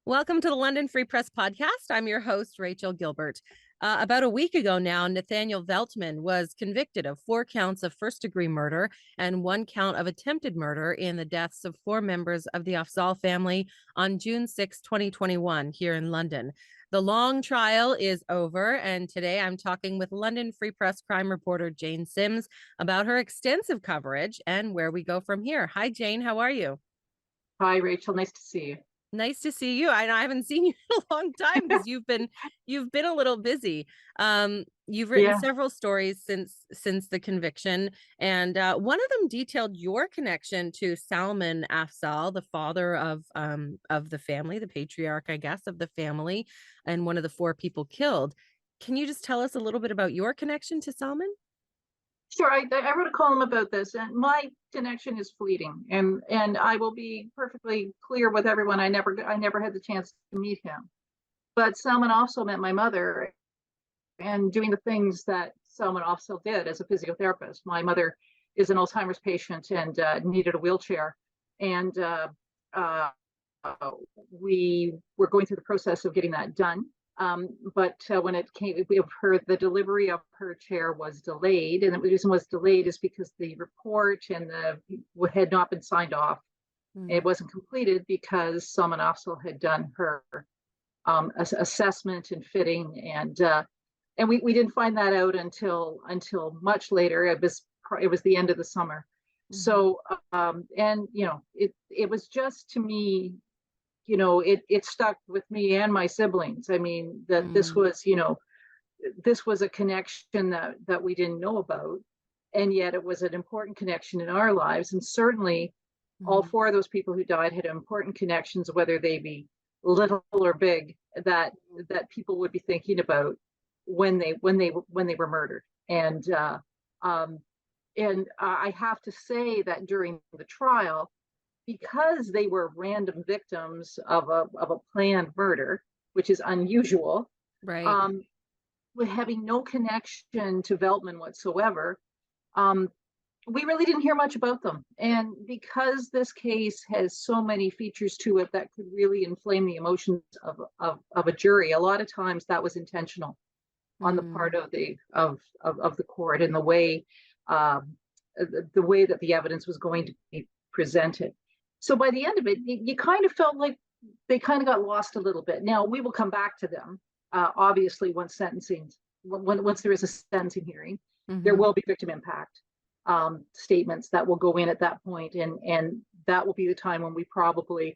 Welcome to the London Free Press Podcast. I'm your host, Rachel Gilbert. About a week ago now, Nathaniel Veltman was convicted of 4 counts of first-degree murder and 1 count of attempted murder in the deaths of 4 members of the Afzaal family on June 6, 2021, here in London. The long trial is over, and today I'm talking with London Free Press crime reporter Jane Sims about her extensive coverage and where we go from here. Hi, Jane. How are you? Hi, Rachel. Nice to see you. Nice to see you. I haven't seen you in a long time because you've been a little busy. You've written Yeah. several stories since the conviction, and one of them detailed your connection to Salmon Afzaal, the father of the family, the patriarch, I guess, of the family, and one of the 4 people killed. Can you just tell us a little bit about your connection to Salmon? Sure. I wrote a column about this, and my connection is fleeting. And I will be perfectly clear with everyone. I never had the chance to meet him. But Salmon also met my mother, and doing the things that Salmon also did as a physiotherapist. My mother is an Alzheimer's patient and needed a wheelchair, and we were going through the process of getting that done. But when it came, the delivery of her chair was delayed, and the reason it was delayed is because the report and had not been signed off. It wasn't completed because Salmon Afzaal had done her assessment and fitting, and we didn't find that out until much later. It was the end of the summer. So and it was just, to me, it stuck with me and my siblings. I mean, that this was a connection that we didn't know about, and yet it was an important connection in our lives. And certainly all 4 of those people who died had important connections, whether they be little or big, that people would be thinking about when they were murdered. And I have to say that during the trial, because they were random victims of a planned murder, which is unusual, Right. With having no connection to Veltman whatsoever, we really didn't hear much about them. And because this case has so many features to it that could really inflame the emotions of a jury, a lot of times that was intentional on the part of the court, and the way that the evidence was going to be presented. So by the end of it, you kind of felt like they kind of got lost a little bit. Now, we will come back to them, obviously, once there is a sentencing hearing. There will be victim impact statements that will go in at that point, and that will be the time when we probably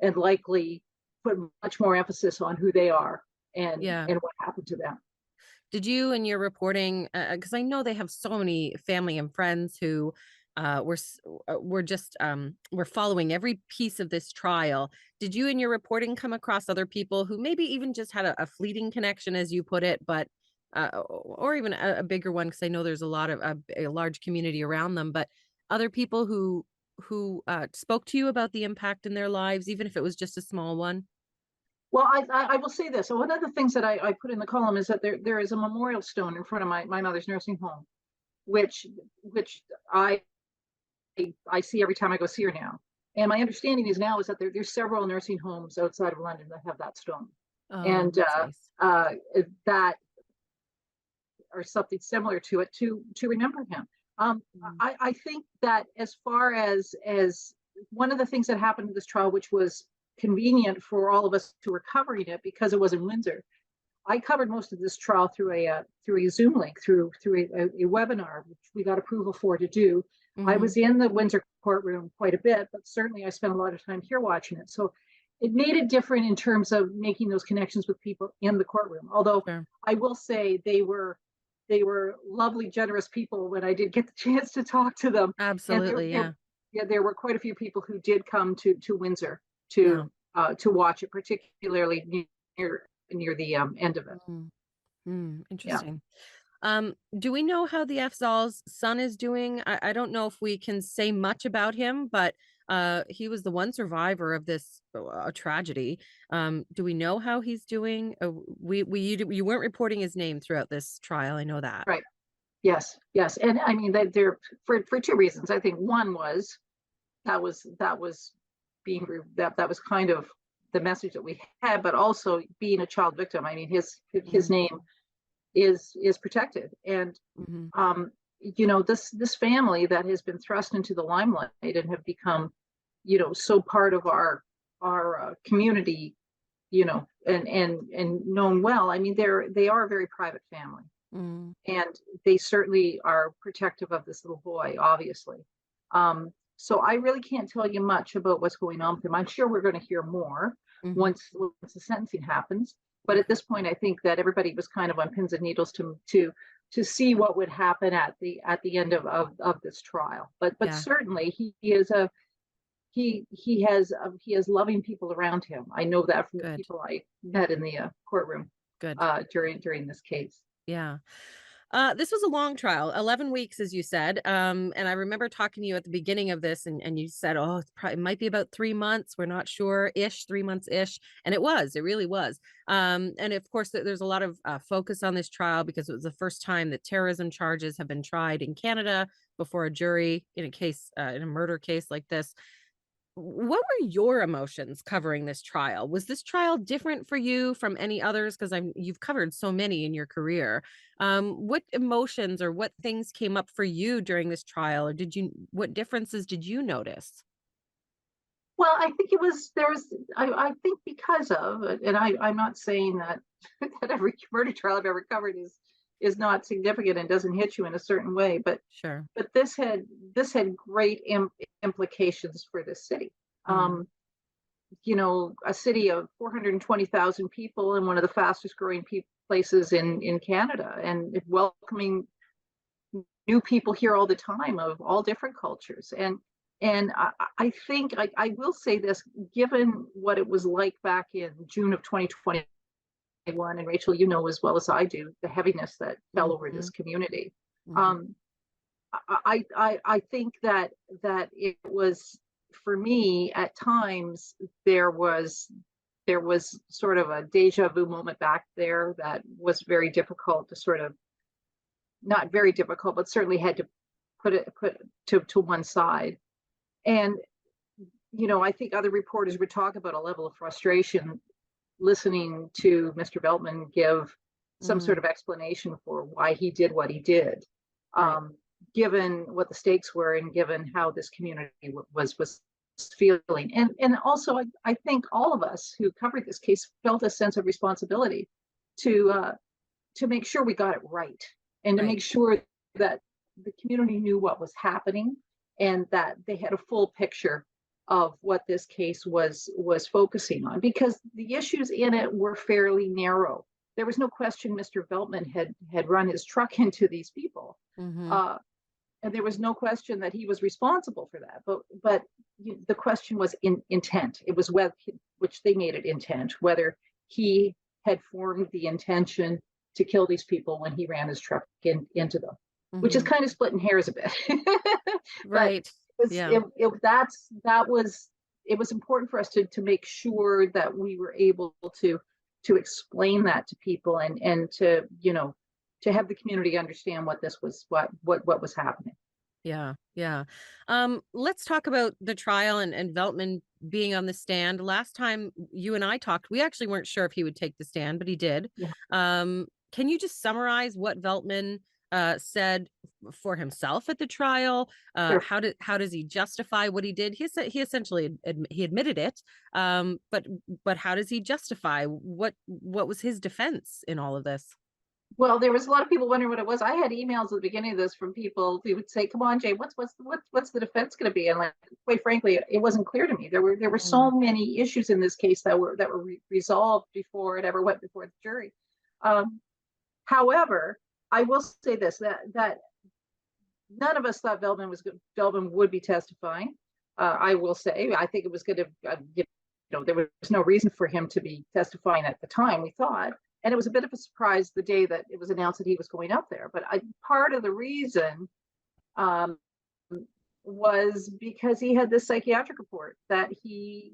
and likely put much more emphasis on who they are and what happened to them. Did you, in your reporting, because I know they have so many family and friends who we're following every piece of this trial. Did you, in your reporting, come across other people who maybe even just had a fleeting connection, as you put it, but or even a bigger one? Because I know there's a large community around them, but other people who spoke to you about the impact in their lives, even if it was just a small one? Well, I will say this. So one of the things that I put in the column is that there is a memorial stone in front of my mother's nursing home, which I see every time I go see her now. And my understanding is that there's several nursing homes outside of London that have that stone. Oh, and nice. That, or something similar to it, to remember him. I think that as far as one of the things that happened in this trial, which was convenient for all of us who were covering it because it was in Windsor, I covered most of this trial through a Zoom link, through a webinar, which we got approval for to do. I was in the Windsor courtroom quite a bit, but certainly I spent a lot of time here watching it. So it made it different in terms of making those connections with people in the courtroom. Although I will say they were lovely, generous people when I did get the chance to talk to them. Absolutely, there were quite a few people who did come to Windsor to watch it, particularly near the end of it. Interesting. Do we know how the Afzaal's son is doing? I don't know if we can say much about him, but he was the one survivor of this tragedy. Do we know how he's doing? You weren't reporting his name throughout this trial. I know that. Right. Yes. And I mean, they're for 2 reasons. I think one was that was the message that we had, but also being a child victim. I mean, his name is protected, and this family that has been thrust into the limelight and have become, so part of our community, and known well. I mean, they are a very private family, and they certainly are protective of this little boy, obviously. So I really can't tell you much about what's going on with him. I'm sure we're going to hear more once the sentencing happens. But at this point, I think that everybody was kind of on pins and needles to see what would happen at the end of this trial. But certainly he has loving people around him. I know that from the people I met in the courtroom during this case. Yeah. This was a long trial, 11 weeks, as you said. And I remember talking to you at the beginning of this, and you said, oh, it might be about 3 months. We're not sure, 3 months. And it really was. And of course, there's a lot of focus on this trial because it was the first time that terrorism charges have been tried in Canada before a jury in a murder case like this. What were your emotions covering this trial? Was this trial different for you from any others? Because you've covered so many in your career. What emotions or what things came up for you during this trial, or what differences did you notice? Well, I think I think because of, and I'm not saying that that every murder trial I've ever covered is not significant and doesn't hit you in a certain way, but sure. But this had great implications for this city. A city of 420,000 people and one of the fastest growing places in Canada, and welcoming new people here all the time of all different cultures. And I think I will say this, given what it was like back in June of 2021, and Rachel, as well as I do, the heaviness that fell over this community. I think that it was, for me, at times there was sort of a deja vu moment back there that was very difficult to sort of, not very difficult, but certainly had to put to one side. And I think other reporters would talk about a level of frustration listening to Mr. Veltman give some sort of explanation for why he did what he did. Given what the stakes were and given how this community was feeling. And also, I think all of us who covered this case felt a sense of responsibility to make sure we got it right, and to make sure that the community knew what was happening and that they had a full picture of what this case was focusing on, because the issues in it were fairly narrow. There was no question Mr. Veltman had run his truck into these people. And there was no question that he was responsible for that. But the question was intent. It was which they made it intent, whether he had formed the intention to kill these people when he ran his truck into them, which is kind of splitting hairs a bit. Right. It was important for us to make sure that we were able to explain that to people and to have the community understand what this was, what was happening. Yeah. Let's talk about the trial and Veltman being on the stand. Last time you and I talked, we actually weren't sure if he would take the stand, but he did. Yeah. Can you just summarize what Veltman said for himself at the trial? Sure. How does he justify what he did? He essentially he admitted it. But how does he justify what was his defense in all of this? Well, there was a lot of people wondering what it was. I had emails at the beginning of this from people who would say, "Come on, Jay, what's the defense going to be?" And quite frankly, it wasn't clear to me. There were so many issues in this case that were resolved before it ever went before the jury. However, I will say this: that none of us thought Veltman would be testifying. I will say, I think it was going to, there was no reason for him to be testifying at the time, we thought. And it was a bit of a surprise the day that it was announced that he was going up there. But part of the reason was because he had this psychiatric report that the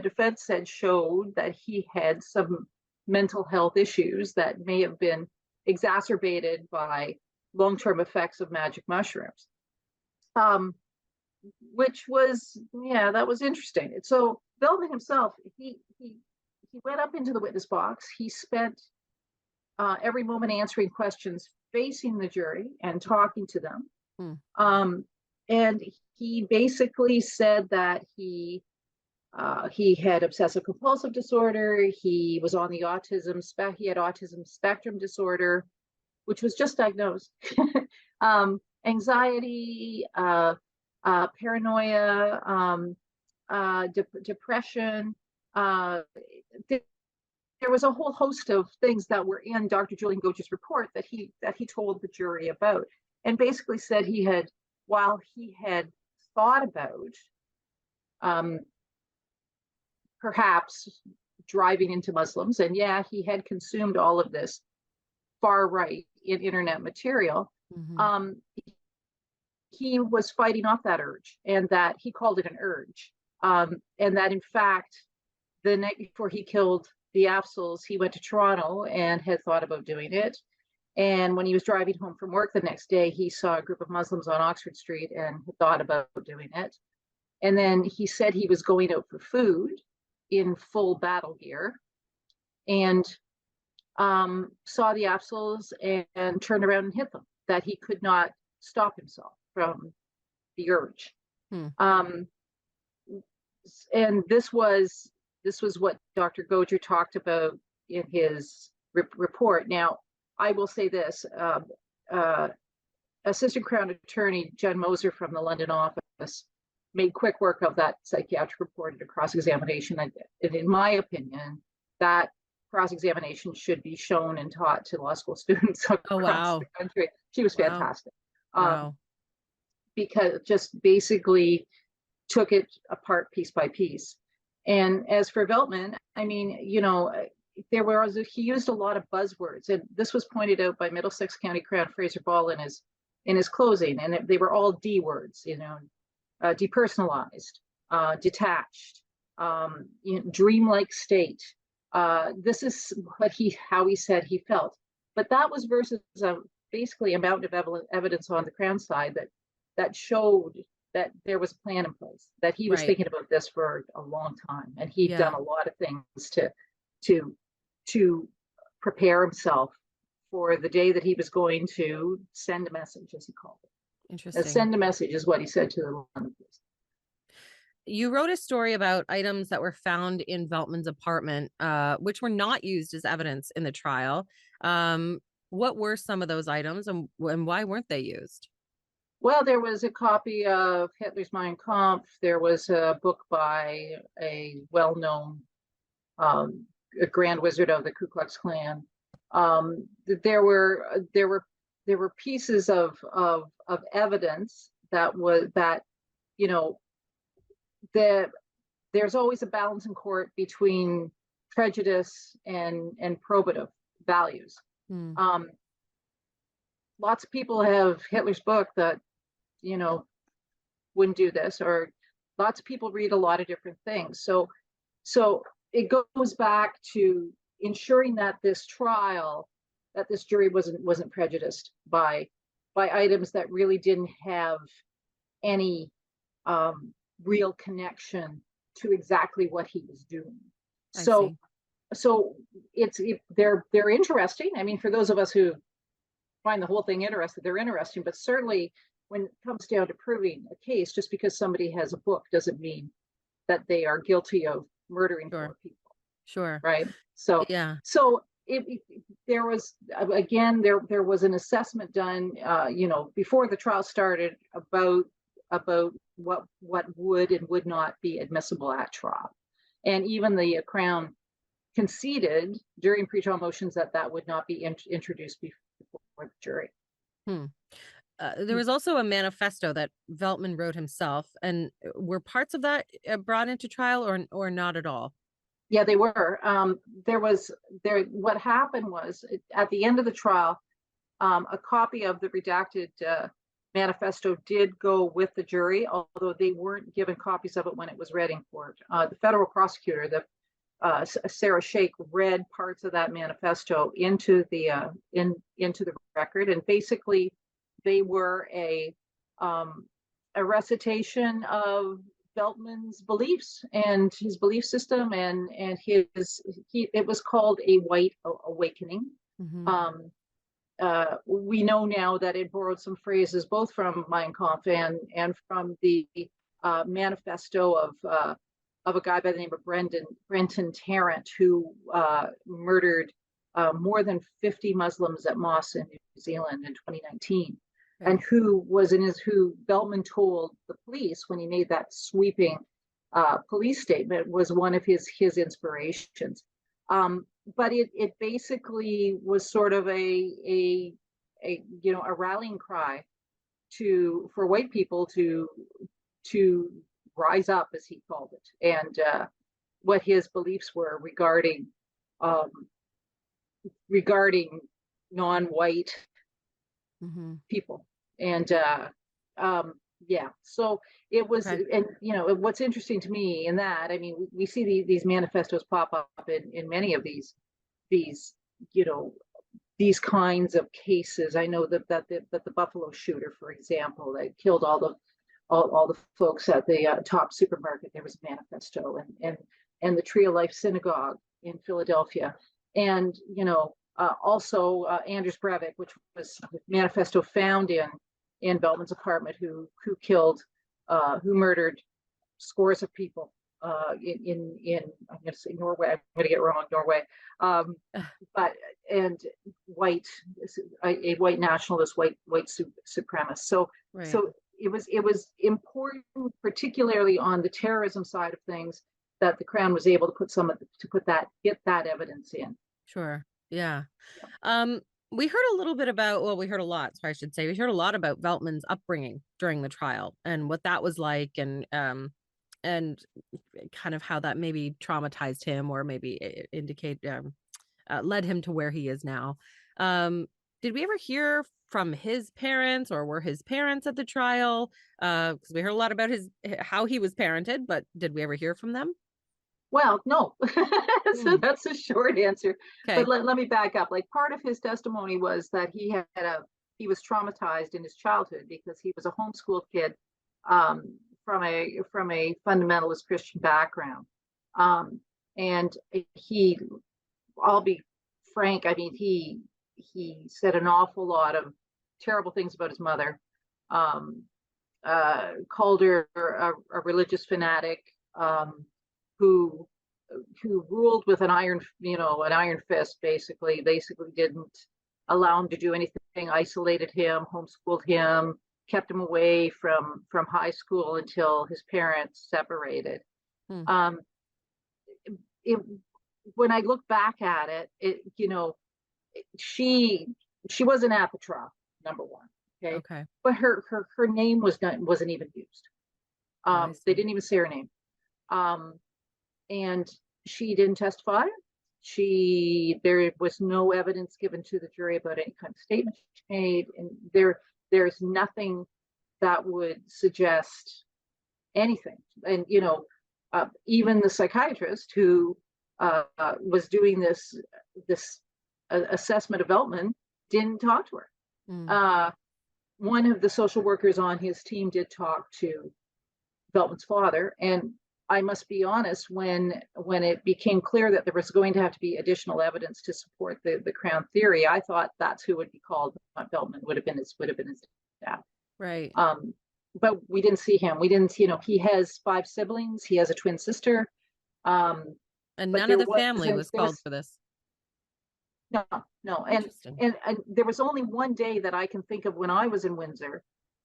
defense said showed that he had some mental health issues that may have been exacerbated by long-term effects of magic mushrooms. which was, yeah, that was interesting. And so Veltman himself, he went up into the witness box. He spent every moment answering questions, facing the jury and talking to them. And he basically said that he had obsessive compulsive disorder. He was on the he had autism spectrum disorder, which was just diagnosed. Anxiety, paranoia, depression. There was a whole host of things that were in Dr. Julian Gocher's report that he told the jury about, and basically said while he had thought about perhaps driving into Muslims, and yeah, he had consumed all of this far right in internet material. He was fighting off that urge, and that he called it an urge, and that in fact, the night before he killed the Afzaals, he went to Toronto and had thought about doing it. And when he was driving home from work the next day, he saw a group of Muslims on Oxford Street and thought about doing it. And then he said he was going out for food in full battle gear, and saw the Afzaals and turned around and hit them, that he could not stop himself from the urge. And this was what Dr. Gocher talked about in his report. Now, I will say this, Assistant Crown Attorney Jen Moser from the London office made quick work of that psychiatric report at a cross-examination. And in my opinion, that cross-examination should be shown and taught to law school students across the country. She was fantastic. Because just basically took it apart piece by piece. And as for Veltman, I mean, he used a lot of buzzwords, and this was pointed out by Middlesex County Crown Fraser Ball in his closing, and they were all D words, depersonalized, detached, dreamlike state. This is how he said he felt, but that was versus basically a mountain of evidence on the Crown side that showed that there was a plan in place, that he was thinking about this for a long time, and he'd done a lot of things to prepare himself for the day that he was going to send a message, as he called it. Interesting. Send a message is what he said to the London police. You wrote a story about items that were found in Veltman's apartment, which were not used as evidence in the trial. What were some of those items, and why weren't they used? Well, there was a copy of Hitler's Mein Kampf. There was a book by a well-known Grand Wizard of the Ku Klux Klan. There were pieces of evidence there's always a balance in court between prejudice and probative values. Lots of people have Hitler's book that wouldn't do this, or lots of people read a lot of different things. So it goes back to ensuring that this jury wasn't prejudiced by items that really didn't have any real connection to exactly what he was doing. So they're interesting. I mean, for those of us who find the whole thing interesting, they're interesting, but certainly when it comes down to proving a case, just because somebody has a book doesn't mean that they are guilty of murdering four people. Sure. Right. So yeah. So there was an assessment done, before the trial started about what would and would not be admissible at trial, and even the Crown conceded during pretrial motions that would not be introduced before the jury. There was also a manifesto that Veltman wrote himself, and were parts of that brought into trial or not at all? Yeah, they were. What happened was, at the end of the trial, a copy of the redacted manifesto did go with the jury, although they weren't given copies of it when it was read in court. The federal prosecutor, Sarah Shake, read parts of that manifesto into the record, and basically they were a a recitation of Veltman's beliefs and his belief system, and it was called a white awakening. Mm-hmm. We know now that it borrowed some phrases both from Mein Kampf and from the manifesto of a guy by the name of Brenton Tarrant, who murdered more than 50 Muslims at mosques in New Zealand in 2019. Okay. And who Veltman told the police when he made that sweeping police statement was one of his inspirations. But it basically was sort of a rallying cry for white people to rise up, as he called it, and what his beliefs were regarding non-white Mm-hmm. people. And so it was. Okay. And what's interesting to me in that, I mean, we see these manifestos pop up in many of these these kinds of cases. I know that the Buffalo shooter, for example, that killed all the folks at the top supermarket, there was a manifesto, and the Tree of Life Synagogue in Philadelphia, and also Anders Breivik, which was a manifesto found in Veltman's apartment, who murdered scores of people in I'm going to say Norway. I'm going to get wrong, Norway, but and a white nationalist, white supremacist. So Right. so it was important, particularly on the terrorism side of things, that the Crown was able to get that evidence in. Sure. Yeah. We heard a little bit about, well, we heard a lot, so I should say, we heard a lot about Veltman's upbringing during the trial and what that was like, and kind of how that maybe traumatized him, or maybe led him to where he is now. Did we ever hear from his parents, or were his parents at the trial? Because we heard a lot about how he was parented, but did we ever hear from them? Well, no. So that's a short answer. Okay. But let me back up. Like, part of his testimony was that he was traumatized in his childhood because he was a homeschooled kid from a fundamentalist Christian background. And I'll be frank, I mean, he said an awful lot of terrible things about his mother. Called her a religious fanatic, who ruled with an iron fist, basically didn't allow him to do anything, isolated him, homeschooled him, kept him away from high school until his parents separated. When I look back at it, she wasn't at the trial, number one. Okay. But her name wasn't even used. They didn't even say her name. And she didn't testify. There was no evidence given to the jury about any kind of statement she made, and there's nothing that would suggest anything. And even the psychiatrist who was doing this assessment of Veltman didn't talk to her. One of the social workers on his team did talk to Veltman's father, and I must be honest, when it became clear that there was going to have to be additional evidence to support the Crown theory, I thought that's who would be called. Veltman would have been his dad. Right. But we didn't see him. We didn't, he has 5 siblings. He has a twin sister. And none of the family was called for this. No. And there was only one day that I can think of when I was in Windsor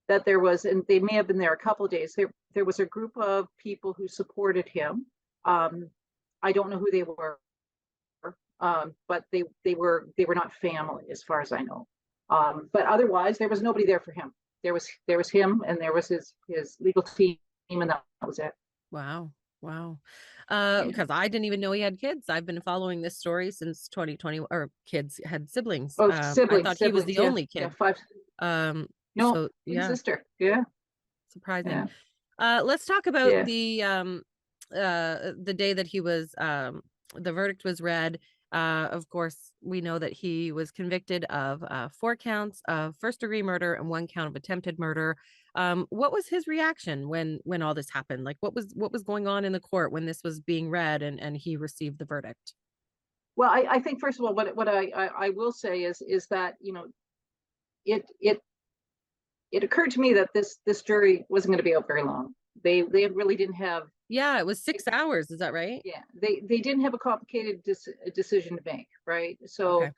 that there was, and they may have been there a couple of days, there was a group of people who supported him. I don't know who they were, but they were not family as far as I know. But otherwise, there was nobody there for him. There was him, and there was his legal team, and that was it. Wow. Because I didn't even know he had kids. I've been following this story since 2020, or kids had siblings. Siblings. I thought he was the only kid. 5. No, so yeah, sister. Yeah. Surprising. Yeah. Let's talk about the day that he was the verdict was read. Of course, we know that he was convicted of 4 counts of first-degree murder and 1 count of attempted murder. What was his reaction when all this happened? Like, what was going on in the court when this was being read and he received the verdict? Well, I think first of all, what I will say is that, you know, it it occurred to me that this jury wasn't going to be out very long. They really didn't have. Yeah, it was 6 hours. Is that right? Yeah, they didn't have a complicated decision to make, right? Okay. So,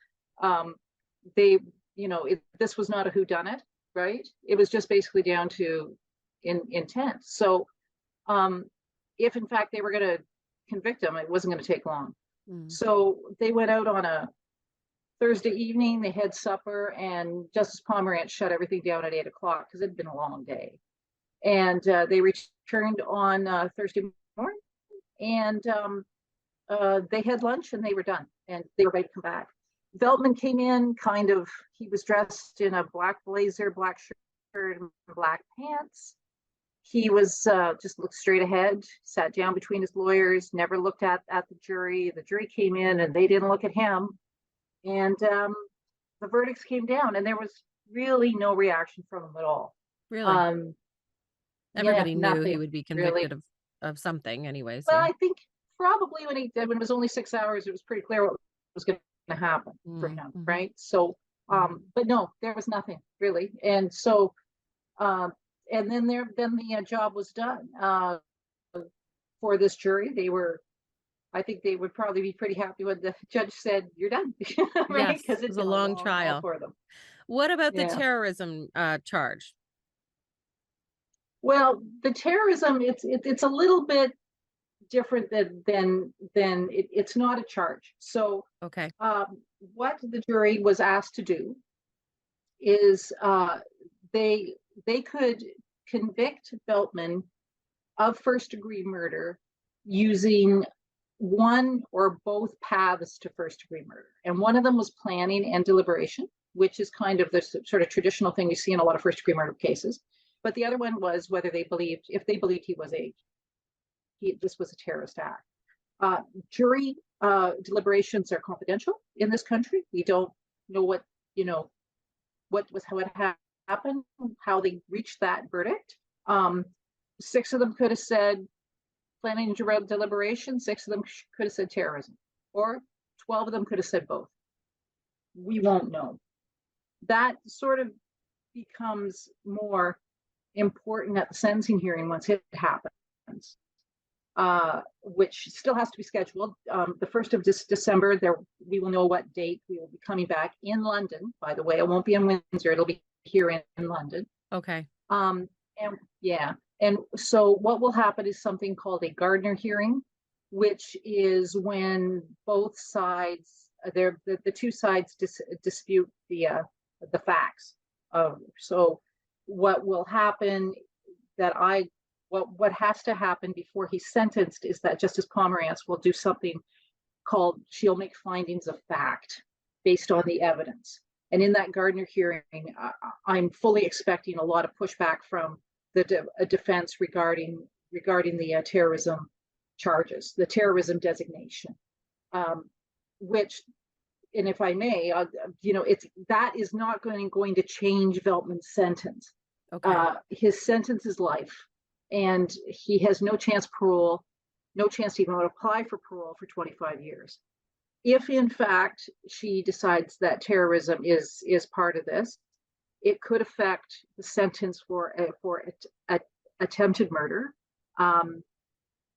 they, you know, this was not a whodunit, right? It was just basically down to intent. So, if in fact they were going to convict him, it wasn't going to take long. So they went out on a Thursday evening, they had supper, and Justice Pomerantz shut everything down at 8 o'clock because it had been a long day. And they returned on Thursday morning, and they had lunch and they were done, and they were ready to come back. Veltman came in he was dressed in a black blazer, black shirt, and black pants. He was just looked straight ahead, sat down between his lawyers, never looked at the jury. The jury came in and they didn't look at him. And the verdicts came down, and there was really no reaction from him at all. Really? Everybody knew nothing, he would be convicted really. of something anyways. Well, Yeah. I think probably when it was only 6 hours, it was pretty clear what was going to happen for him, right? So, but no, there was nothing really. And so, and then the job was done for this jury. I think they would probably be pretty happy when the judge said, "You're done," right? Yes, Because it was a long trial for them. What about the Yeah. terrorism charge? Well, the terrorism, it's a little bit different than it's not a charge. So, Okay. what the jury was asked to do is they could convict Veltman of first degree murder using one or both paths to first degree murder. And one of them was planning and deliberation, which is kind of the sort of traditional thing you see in a lot of first degree murder cases. But the other one was whether if they believed this was a terrorist act. Jury deliberations are confidential in this country. We don't know what happened, how they reached that verdict. 6 of them could have said planning and deliberation. 6 of them could have said terrorism, or 12 of them could have said both. We won't know. That sort of becomes more important at the sentencing hearing once it happens, which still has to be scheduled. The 1st of December, we will know what date we will be coming back in London. By the way, it won't be in Windsor; it'll be here in London. Okay. And yeah, and so what will happen is something called a Gardner hearing, which is when both sides, the 2 sides dispute the facts. So what will happen what has to happen before he's sentenced is that Justice Pomerantz will do something called, she'll make findings of fact based on the evidence. And in that Gardner hearing, I'm fully expecting a lot of pushback from the defense regarding the terrorism charges, the terrorism designation, which, and if I may, that is not going to change Veltman's sentence. Okay. His sentence is life, and he has no chance parole, no chance to even apply for parole for 25 years. If in fact she decides that terrorism is part of this, it could affect the sentence for attempted murder, and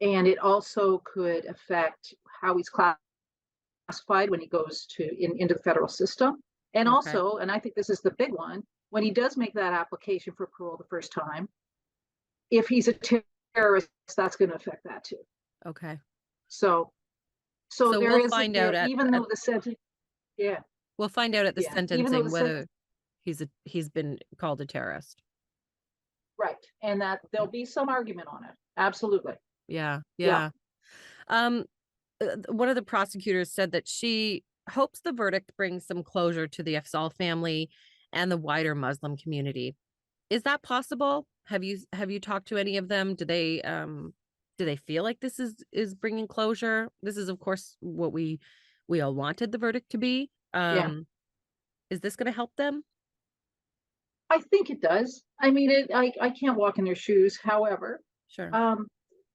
it also could affect how he's classified when he goes into the federal system. And also, and I think this is the big one, when he does make that application for parole the first time, if he's a terrorist, that's going to affect that too. Okay. So there we'll is, find out even though the sentence, yeah, we'll find out at the sentencing whether he's been called a terrorist. Right, and that there'll be some argument on it. Absolutely. Yeah. One of the prosecutors said that she hopes the verdict brings some closure to the Afzaal family and the wider Muslim community. Is that possible? Have you talked to any of them? Do they feel like this is bringing closure? This is, of course, what we all wanted the verdict to be. Is this going to help them? I think it does. I mean, I can't walk in their shoes. However, Sure. um,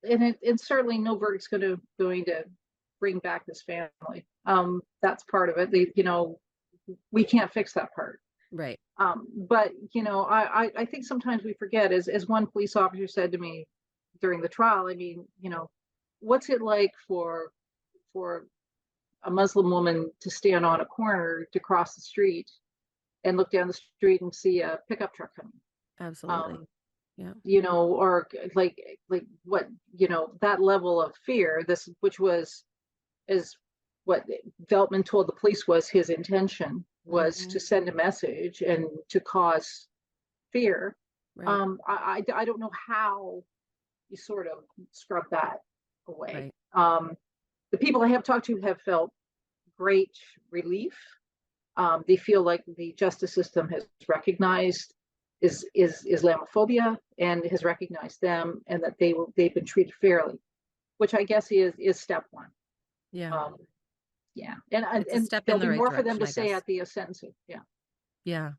and certainly no verdict's going to bring back this family. That's part of it. We can't fix that part. Right. But I think sometimes we forget, as one police officer said to me during the trial. I mean, what's it like for a Muslim woman to stand on a corner to cross the street and look down the street and see a pickup truck coming? Absolutely. Um, Yeah. or like what, that level of fear, is what Veltman told the police was his intention, was to Mhm. send a message and to cause fear. Right. I don't know how you sort of scrub that away. Right. The people I have talked to have felt great relief. They feel like the justice system has recognized is Islamophobia and has recognized them, and that they've been treated fairly, which I guess is step one. Yeah. Um, yeah, and It's a and step in there'll the be right more for them direction, to I say guess. at the sentencing. Yeah. Yeah.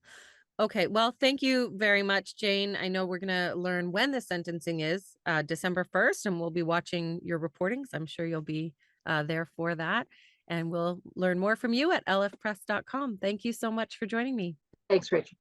Okay. Well, thank you very much, Jane. I know we're going to learn when the sentencing is, December 1st, and we'll be watching your reportings. I'm sure you'll be there for that. And we'll learn more from you at lfpress.com. Thank you so much for joining me. Thanks, Rachel.